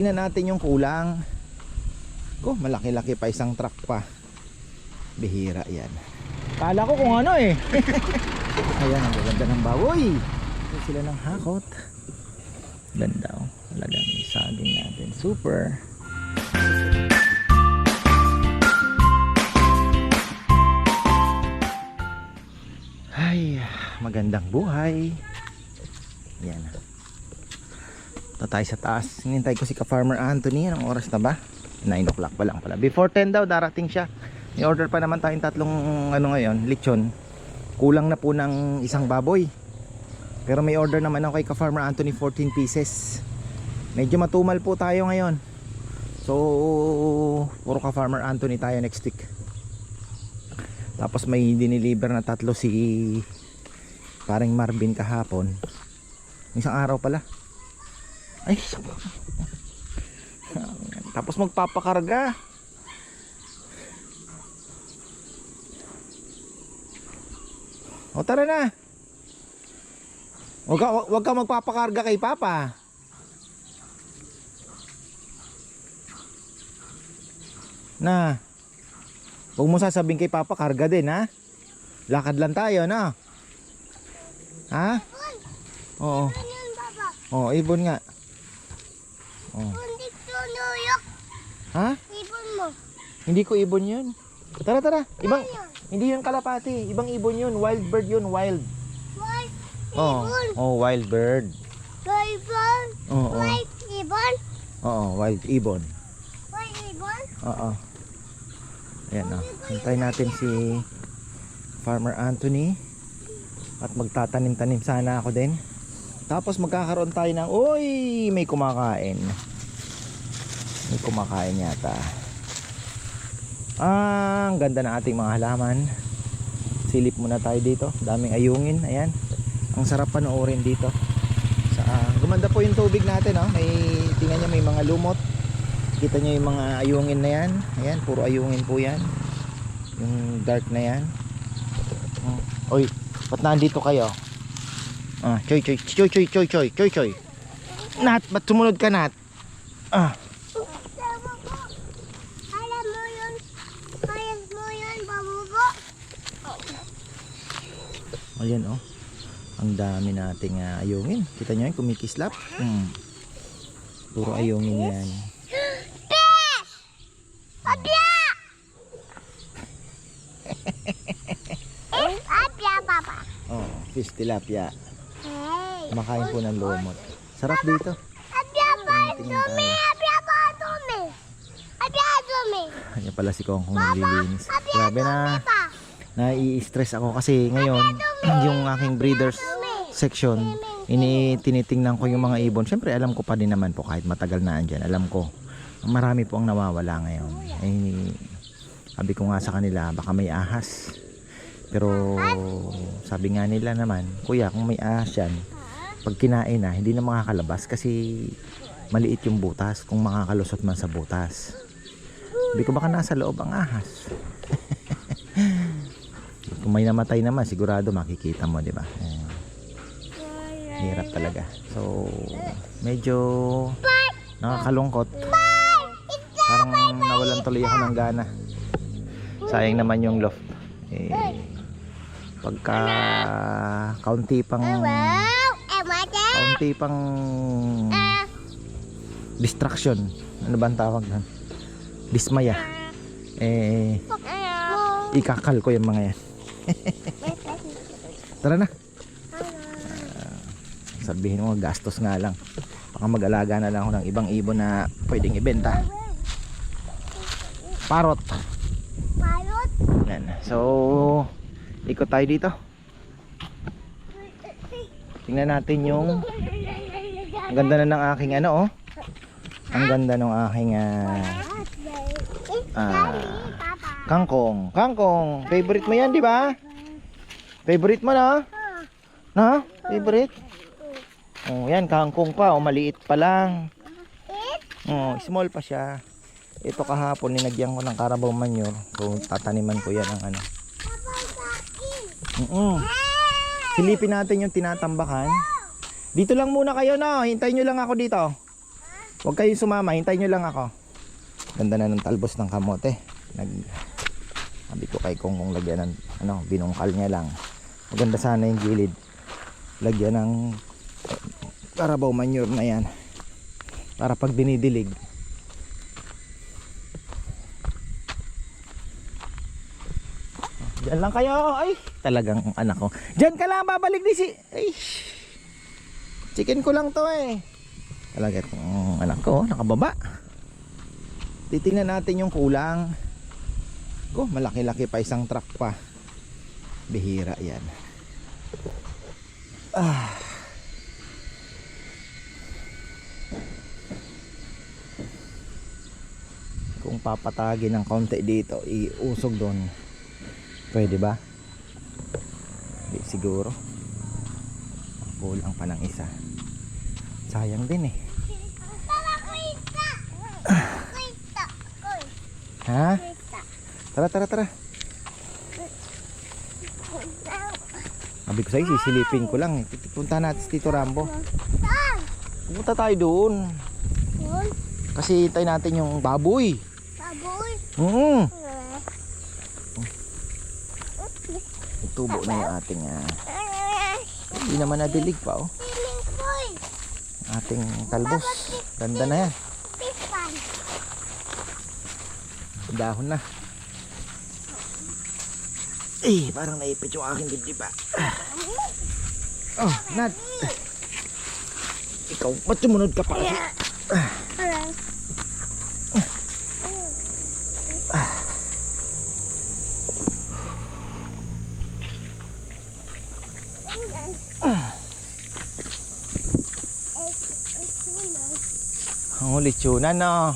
Tingnan natin yung kulang. Oh, malaki-laki pa, isang truck pa. Bihira yan. Kala ko kung ano eh. Ayan, ang ganda ng baboy. Ito sila ng hakot. Ganda oh. Talagang saging natin. Super. Ay, magandang buhay. Yan. Ito tayo sa taas. Hinintay ko si ka-Farmer Anthony. Anong oras na ba? 9 o'clock pa lang pala. Before 10 daw darating siya. May order pa naman tayong tatlong ngayon, lechon. Kulang na po ng isang baboy. Pero may order naman ako kay ka-Farmer Anthony, 14 pieces. Medyo matumal po tayo ngayon. So puro ka-Farmer Anthony tayo next week. Tapos may diniliver na tatlo si paring Marvin kahapon. Isang araw pala. Ay, tapos magpapakarga. O tara na. Wag ka magpapakarga kay Papa. Na. Huwag mo sasabihin kay Papa karga din ha. Lakad lang tayo na. Ha? Oo. Oo, ibon nga. Oh. Ha? Ibon mo. Hindi ko ibon yun. Tara tara. Ibang, hindi yun kalapati. Ibang ibon yun. Wild bird yun. Wild. Wild Oh, ibon. oh, wild bird. Wild ibon. Oo. Wild ibon. Oo, wild ibon. Wild ibon. Oo. Ayan o. Hintay natin si Farmer Anthony. At magtatanim-tanim sana ako din. Tapos magkakaroon tayo ng, uy, may kumakain. May kumakain yata. Ang ganda ng ating mga halaman. Silip muna tayo dito. Daming ayungin. Ayan. Ang sarap panoorin dito. Gumanda po yung tubig natin. Oh. Tingnan nyo, may mga lumot. Kita nyo yung mga ayungin na yan. Ayan, puro ayungin po yan. Yung dark na yan. Oy, ba't nandito kayo? Choy. Nat, ba't sumunod ka, Nat? Alam mo yun, babubo. Ayan oh. Ang dami nating ayungin. Kita nyo yun, kumikislap. Puro ayungin yan. Fish! Apya! Apya, Papa. Oh, fish tilapia. Hey. Kumakain po ng lumot. Sarap dito. Apya, Tingnan tayo. Apya, Patumi. Apya, Patumi. Ayan pala si Kongkong naglilinis. Grabe na. Nai-stress ako kasi ngayon yung aking breeders section, tinitingnan ko yung mga ibon. Siyempre alam ko pa din naman po kahit matagal na andyan. Alam ko marami po ang nawawala ngayon. Sabi ko nga sa kanila baka may ahas. Pero sabi nga nila naman, kuya kung may ahas yan, pag kinain na hindi na makakalabas kasi maliit yung butas kung makakalusot man sa butas. Sabi ko baka nasa loob ang ahas. Kung may namatay naman sigurado makikita mo, di ba? Hirap talaga. So medyo nakakalungkot. Parang nawalan tuloy ako ng gana. Sayang naman yung loft. Pagka kaunti pang distraction, ano ba ang tawag doon? Dismaya. Ikakal ko yung mga yan. Tara na. Sabihin mo gastos nga lang. Baka mag-alaga na lang ako ng ibang ibon na pwedeng ibenta. Parot. Yan. So ikot tayo dito. Tingnan natin yung ang ganda na ng aking ano oh. Ang ganda ng aking kangkong. Kangkong, favorite mo 'yan, di ba? Favorite mo na? Na? Favorite? Oh, 'yan kangkong pa, oh, maliit pa lang. Oh, small pa siya. Ito kahapon ninagyan ko ng Carabao manure. So tataniman ko 'yan ng ano. Silipin natin yung tinatambakan. Dito lang muna kayo na. Hintayin nyo lang ako dito. Huwag kayong sumama, hintayin nyo lang ako. Ganda na ng talbos ng kamote. Sabi ko kay kung lagyan ng binungkal niya lang. Maganda sana yung gilid. Lagyan ng Carabao manure na yan. Para pag dinidilig. Diyan lang kayo. Ay, talagang anak ko. Diyan ka lang, babalik din si... Ay, chicken ko lang to eh. Talaga itong anak ko, nakababa. Titingnan natin yung kulang. Malaki-laki pa, isang truck pa. Bihira yan. Kung papatagin ng konti dito, iusog doon. Pwede ba? Di siguro. Kulang pa ng isa. Sayang din eh. Tara, Krista! Krista! Ha? Tara. Sabi ko sa'yo, sisilipin ko lang eh. Punta natin si Tito Rambo. Saan? Pupunta tayo doon. Yun? Kasi hintay natin yung baboy. Baboy? Tubo na yung ating hindi naman nadilig pa oh. Feeling boy! Ating talbos. Ganda na yan. Pispan! Dahon na. Parang naipit yung aking dibdib pa. Oh, Nat. Ikaw, ba't sumunod ka pa kasi? Ang litsunan no.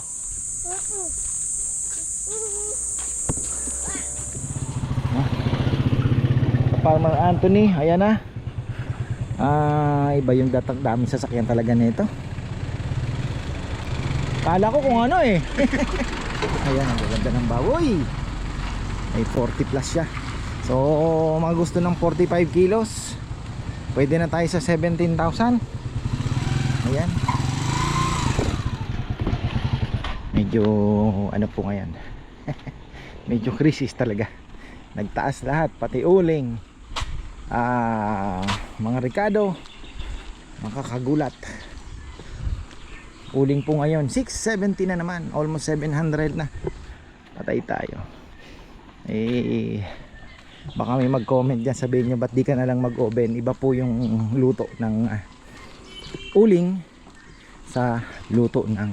Farmer Anthony, ayan na. Iba yung daming sasakyan talaga nito. Kala ko kung ano eh. Ayan, ang ganda ng baboy. May 40 plus siya. So, mga gusto ng 45 kilos, pwede na tayo sa 17,000. Ayan. Medyo ano po ngayon. Medyo krisis talaga. Nagtaas lahat, pati uling. Mga Ricardo, makakagulat. Uling po ngayon 670 na naman, almost 700 na. Patay tayo. Baka may mag-comment dyan, sabihin nyo ba't di ka na lang mag-oven. Iba po yung luto ng uling sa luto ng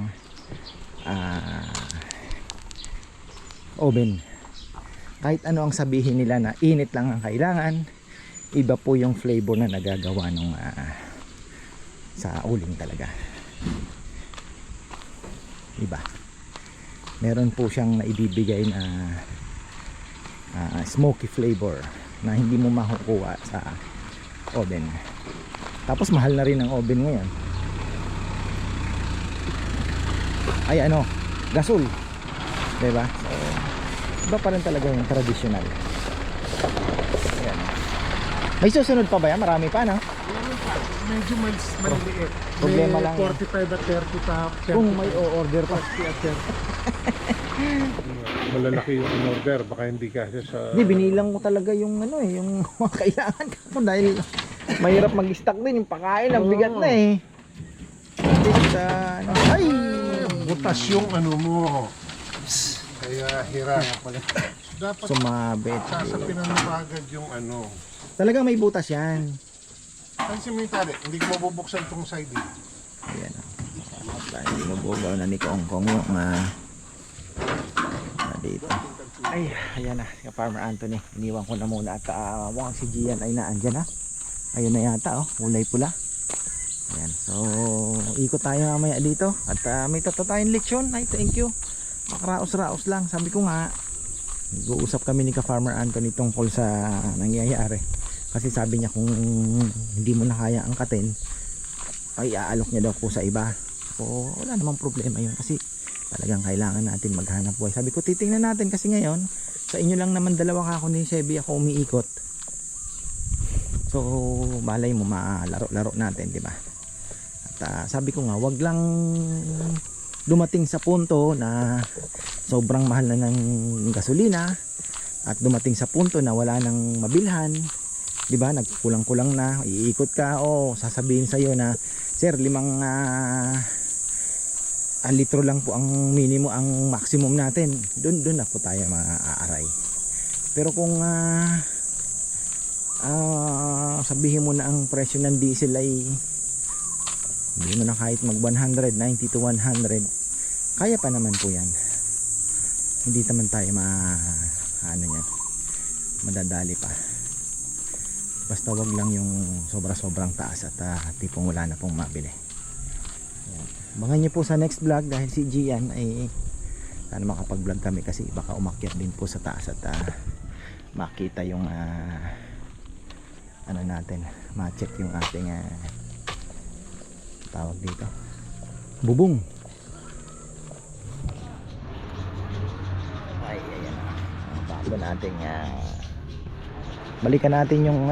oven. Kahit ano ang sabihin nila na init lang ang kailangan, iba po yung flavor na nagagawa nung sa uling talaga. Iba. Meron po siyang naibibigay na smoky flavor na hindi mo makukuha sa oven. Tapos mahal na rin ang oven ngayon. Ay ano, gasol. Diba? So, iba pa rin talaga yung traditional. Ayan. May susunod pa ba yan? Marami pa, no? Medyo maliliit. Problema may lang yan. 45 at 30 pa. Kung may o-order pa. 40 at 30. Malalaki yung in-order. Baka hindi kasi sa... Hindi, binilang ko talaga yung ano eh, yung mga kailangan ko dahil mahirap mag-stock din yung pakain, ang bigat na eh. Sa ano, ay! Butas yung ano mo. Kaya hirap. Dapat Sumabit. sasapin na mo agad yung ano. Talagang may butas yan. Kasi may tali, hindi ko mabubuksan itong side eh. Ayan o. Hindi mabugaw na ni Kong Kong yung dito. Ay, ayan na. Si Farmer Anthony. Iniwan ko na muna at mukhang si Gian ay naandyan na. Ayun na yata oh. Kulay pula. Ayan. So, ikot tayo mamaya dito. At may tata tayong lechon. Ay, thank you. Makaraos-raos lang. Sabi ko nga, nag-uusap kami ni Farmer Anthony tungkol sa nangyayari. Kasi sabi niya kung hindi mo na kaya angkatin, ay aalok niya daw po sa iba. So, wala namang problema yun. Kasi talagang kailangan natin maghanap buhay. Sabi ko, titingnan natin kasi ngayon, sa inyo lang naman dalawa ka ako ni Sebi ako umiikot. So, balay mo, malaro-laro natin, di ba? At sabi ko nga, wag lang dumating sa punto na sobrang mahal na ng gasolina at dumating sa punto na wala nang mabilhan, 'di ba? Nagkulang-kulang na, iikot ka, sasabihin sa iyo na sir, 5 litro lang po ang minimum, ang maximum natin. Doon na po tayo maaaray. Pero kung sabihin mo na ang presyo ng diesel ay hindi mo na kahit mag 100, 90 to 100, kaya pa naman po yan. Hindi naman tayo madadali pa. Basta wag lang yung sobrang taas at tipong wala na pong mabili. Ayan. Abangan nyo po sa next vlog dahil si Gian ay sana makapag vlog kami kasi baka umakyat din po sa taas at makita yung natin, ma-check yung ating tawag dito, bubong. Ay, ayan na. Bago natin balikan natin yung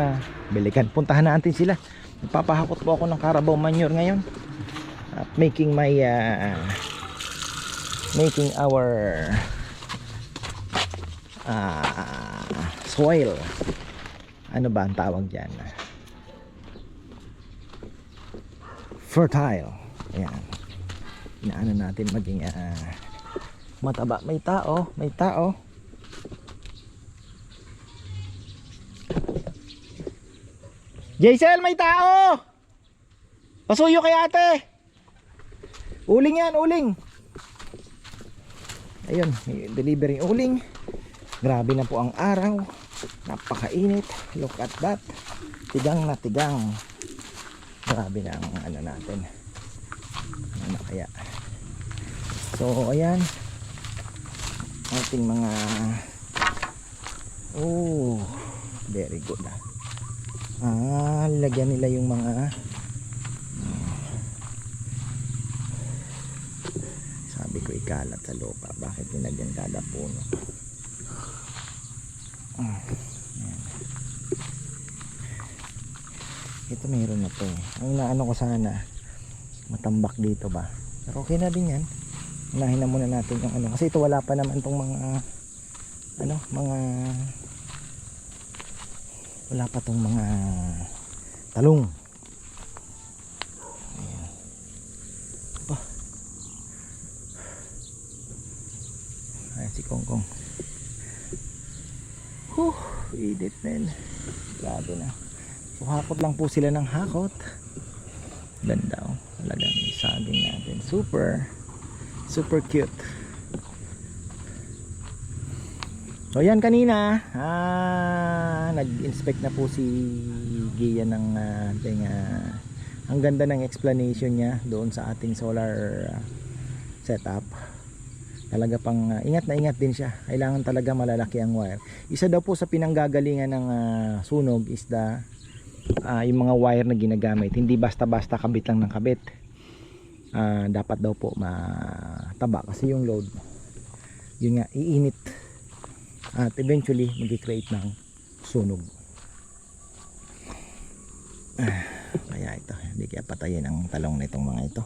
puntahan natin sila. Nagpapahakot po ako ng Carabao manure ngayon at making our soil, ano ba ang tawag dyan, fertile. Ayan, inaano natin maging mataba. May tao. Jaisel, may tao. Pasuyo kay ate. Uling yan, uling. Ayun, may delivering uling. Grabe na po ang araw, napakainit. Look at that, tigang na tigang. Grabe na ang natin. Ano kaya? So ayan, ating mga very good. Lagyan nila yung mga sabi ko ikalat sa lupa. Bakit nilagyan kada puno? Ito mayroon na to. Ang naano ko sana matambak dito ba, pero okay na din yan. Unahin na muna natin yung kasi ito wala pa naman tong wala pa tong mga talong. Ayan. Ayan si Kongkong. Edit men. Grabe na. So hakot lang po sila ng hakot. Ganda talagang saging natin. Super cute. So yan kanina nag-inspect na po si Gia ng ang ganda ng explanation niya doon sa ating solar setup. Talaga pang ingat na ingat din siya. Kailangan talaga malalaki ang wire. Isa daw po sa pinanggagalingan ng sunog is yung mga wire na ginagamit. Hindi basta-basta kabit lang ng kabit. Dapat daw po mataba kasi yung load yun nga iinit at eventually mag-create ng sunog. Kaya ito, hindi kaya patayin ang talong nitong mga ito.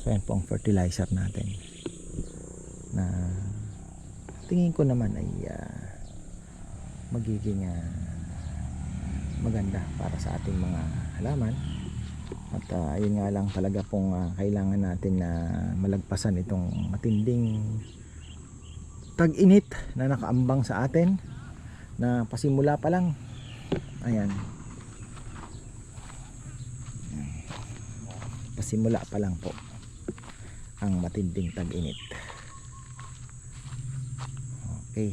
So yan po ang fertilizer natin na tingin ko naman ay magiging maganda para sa ating mga halaman. At ayun nga lang talaga pong kailangan natin na malagpasan itong matinding tag-init na nakaambang sa atin na pasimula pa lang. Ayan, pasimula pa lang po ang matinding tag-init. Okay.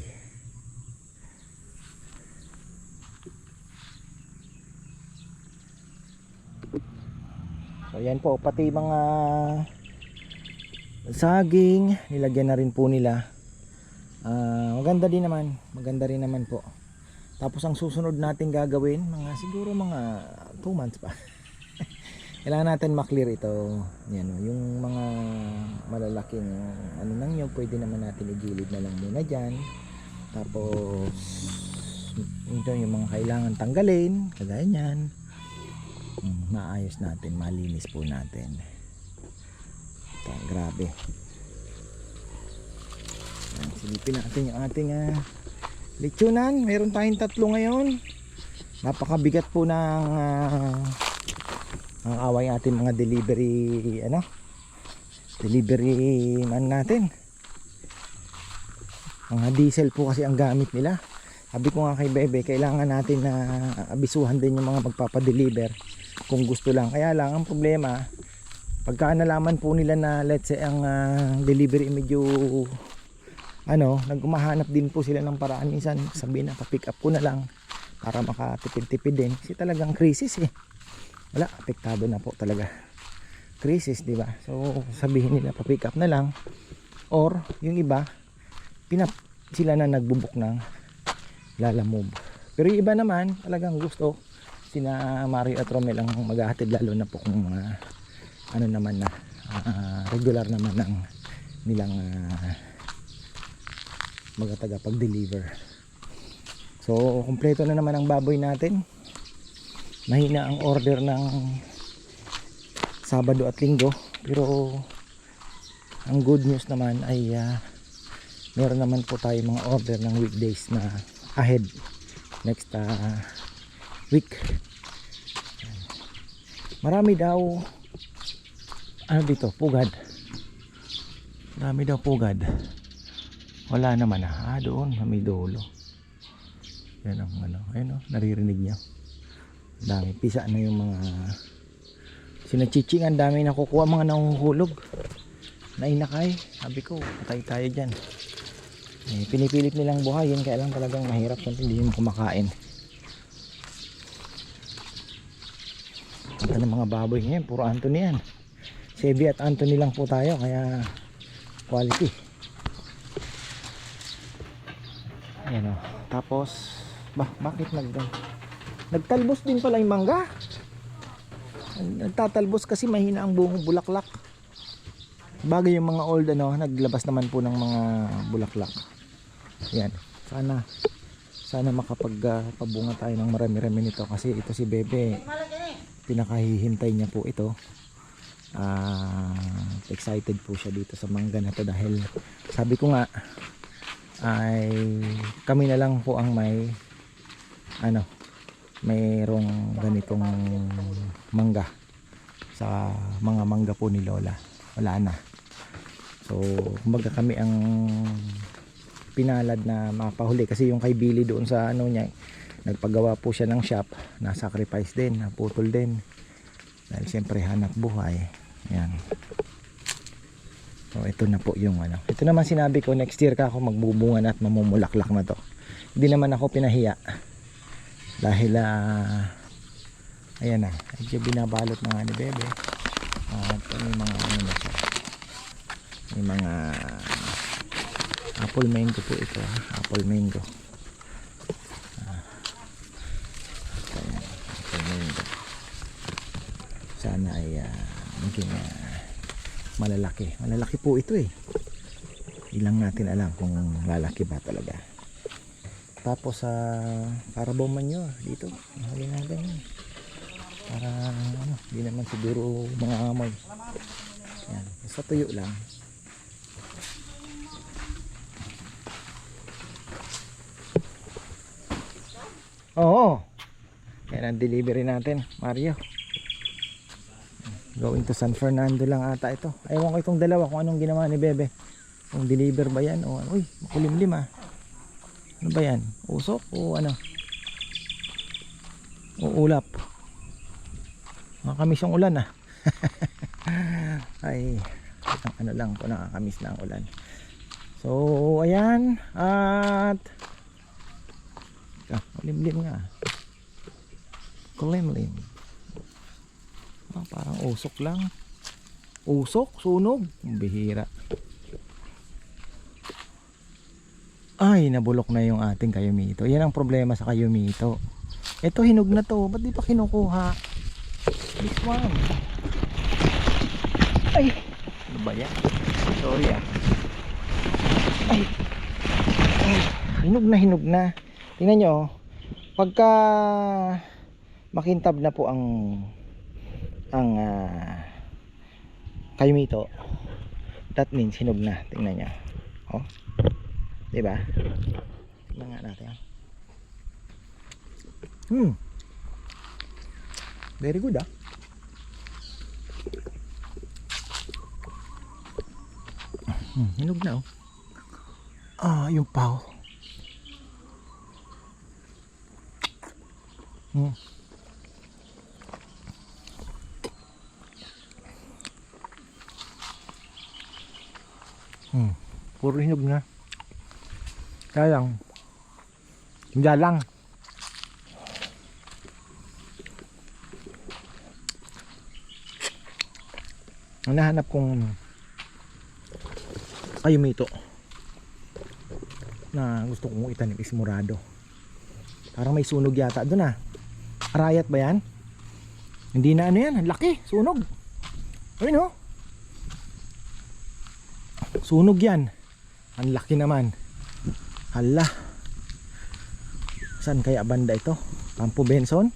So yan po, pati mga saging nilagyan na rin po nila. Maganda rin naman po. Tapos ang susunod natin gagawin siguro mga 2 months pa. Kailangan natin maklear ito. Yan, yung mga malalaking lang yun, pwede naman natin igilid na lang muna dyan. Tapos ito yung mga kailangan tanggalin, kagaya niyan. Maayos natin, malinis po natin. Ito, grabe. Silipin natin yung ating lechonan. Meron tayong 3 ngayon. Napakabigat po ng ang away ating mga delivery delivery man natin. Mga diesel po kasi ang gamit nila. Sabi ko nga kay Bebe, kailangan natin na abisuhan din yung mga magpapadeliver kung gusto lang. Kaya lang ang problema, pagka nalaman po nila na let's say ang delivery medyo nagmahanap din po sila ng paraan. Minsan sabihin na pa-pick up ko na lang para makatipid-tipid din. Kasi talagang crisis wala, apektado na po talaga. Crisis, di ba? So sabihin nila pa-pick up na lang, or yung iba sila na nagbubuk ng lalamove. Pero yung iba naman talagang gusto sina Mario at Romel ang maghahatid, lalo na po kung mga regular naman ng nilang magataga pag-deliver. So kumpleto na naman ang baboy natin. Mahina ang order ng Sabado at Linggo, pero ang good news naman ay meron naman po tayo mga order ng weekdays na ahead next week. Marami daw dito, pugad. Marami daw pugad. Wala naman doon may dulo. Yan ang ayun naririnig nyo. Dami, pisa na yung mga sinachiching, ang dami nakukuha, mga nanguhulog na inakay. Sabi ko, patay tayo dyan. Pinipilit nilang buhayin, kaya lang talagang mahirap kung hindi mo kumakain. Ito ng mga baboy ngayon, puro Anthony yan. Sebi at Anthony lang po tayo, kaya quality. Ayan tapos bakit nagtalbos din pala yung mangga. Nagtatalbos kasi mahina ang buong bulaklak. Bagay yung mga old naglabas naman po ng mga bulaklak. Yan, sana makapagpabunga tayo ng marami-rami nito, kasi ito si Bebe, pinakahihintay niya po ito. Excited po siya dito sa mangga na to, dahil sabi ko nga ay kami na lang po ang mayroong ganitong mangga sa mga mangga po ni Lola. Wala na. So kumbaga kami ang pinalad na mapahuli, kasi yung kay Billy doon sa niya, nagpagawa po siya ng shop, na sacrifice din, naputol din, dahil siyempre hanap buhay. Yan. So ito na po yung ito naman sinabi ko, next year ako magbubunga na at mamumulaklak na to. Hindi naman ako pinahiya, dahil ayan medyo binabalot na nga ni Bebe. At may mga may mga apple mango po ito, apple mango. Apple mango. Sana ay maging malalaki po ito ilang natin alam kung lalaki ba talaga. Tapos Carabao manure dito, mahali natin yan para hindi naman siguro mga amoy. Yan, basta tuyo lang. Oo, yan ang delivery natin, Mario. Going to San Fernando lang ata ito. Ewan ko itong dalawa kung anong ginawa ni Bebe, kung deliver ba yan o uy, makulimlim ano ba yan, usok o o ulap. Nakakamiss yung ulan ay lang po, nakakamiss na ang ulan. So ayan, at malimlim nga, kulimlim. Parang usok lang, usok, sunog, bihira. Ay, nabulok na yung ating kayumito. Yan ang problema sa kayumito. Ito hinog na to, ba't di pa kinukuha? This one. Ay, ano ba yan? Sorry Ay, hinog na. Tingnan nyo, Pagka makintab na po ang kayumito, that means hinog na. Tingnan nyo. Oh. Diba? Tingnan nga natin. Very good ah. Hinog na oh. Yung pao. Puro hinog na. Kaya lang hindi lang. Ang nahanap kong kayumito na gusto kong itanim is murado. Parang may sunog yata doon ah. Arayat ba yan? Hindi na ano yan, ang laki, sunog. Ayun oh. Sunog yan. Ang laki naman. Hala. Saan kaya banda ito? Campo Benson?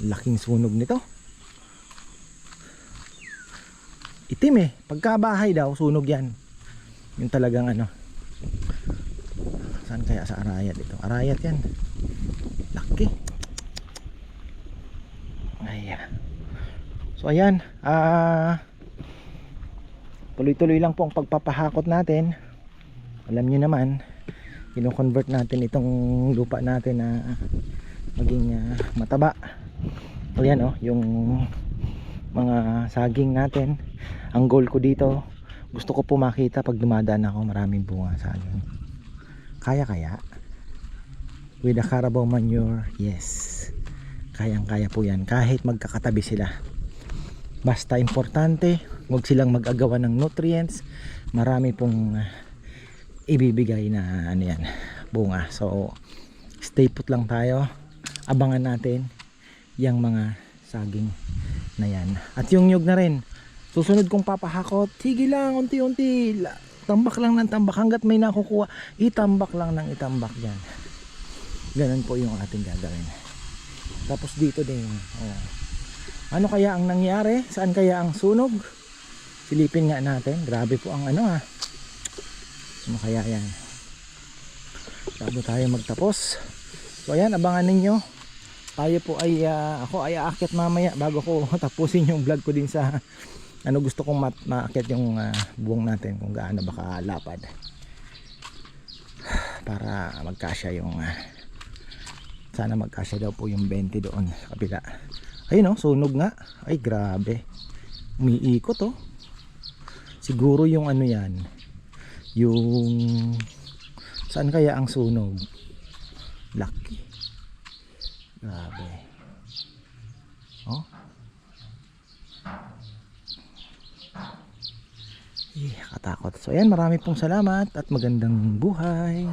Laking sunog nito. Itim eh. Pagkabahay daw, sunog yan. Yung talagang ano. Saan kaya sa Arayat ito? Arayat yan. Laki. Ayan. So ayan. Tuloy-tuloy lang po ang pagpapahakot natin. Alam nyo naman, kino-convert natin itong lupa natin na maging mataba. Ayan oh, yung mga saging natin. Ang goal ko dito, gusto ko po makita pag dumadaan ako maraming bunga saging. Kaya with the Carabao manure, yes, kayang-kaya po yan kahit magkakatabi sila. Basta importante, huwag silang mag-agawan ng nutrients. Marami pong ibibigay na ano yan, bunga. So stay put lang tayo, abangan natin yung mga saging na yan. At yung nyug na rin, susunod kong papahakot. Sige lang, unti-unti, tambak lang ng tambak hanggat may nakukuha. Itambak lang ng itambak yan. Ganun po yung ating gagawin. Tapos dito din, ano kaya ang nangyari? Saan kaya ang sunog? Silipin nga natin. Grabe po ang ano ah. Ano kaya yan? Bago tayo magtapos. So ayan, abangan ninyo. Tayo po ay ako ay aakyat mamaya bago ko tapusin yung vlog ko din sa ano, gusto kong maakyat yung buwang natin kung gaano baka lapad para magkasya yung sana magkasya daw po yung 20 doon sa kabila. Ayun oh, sunog nga. Ay grabe, umiikot oh. Siguro yung ano yan, yung saan kaya ang sunog? Lucky. Grabe. Oh. Katakot. So ayan, marami pong salamat at magandang buhay.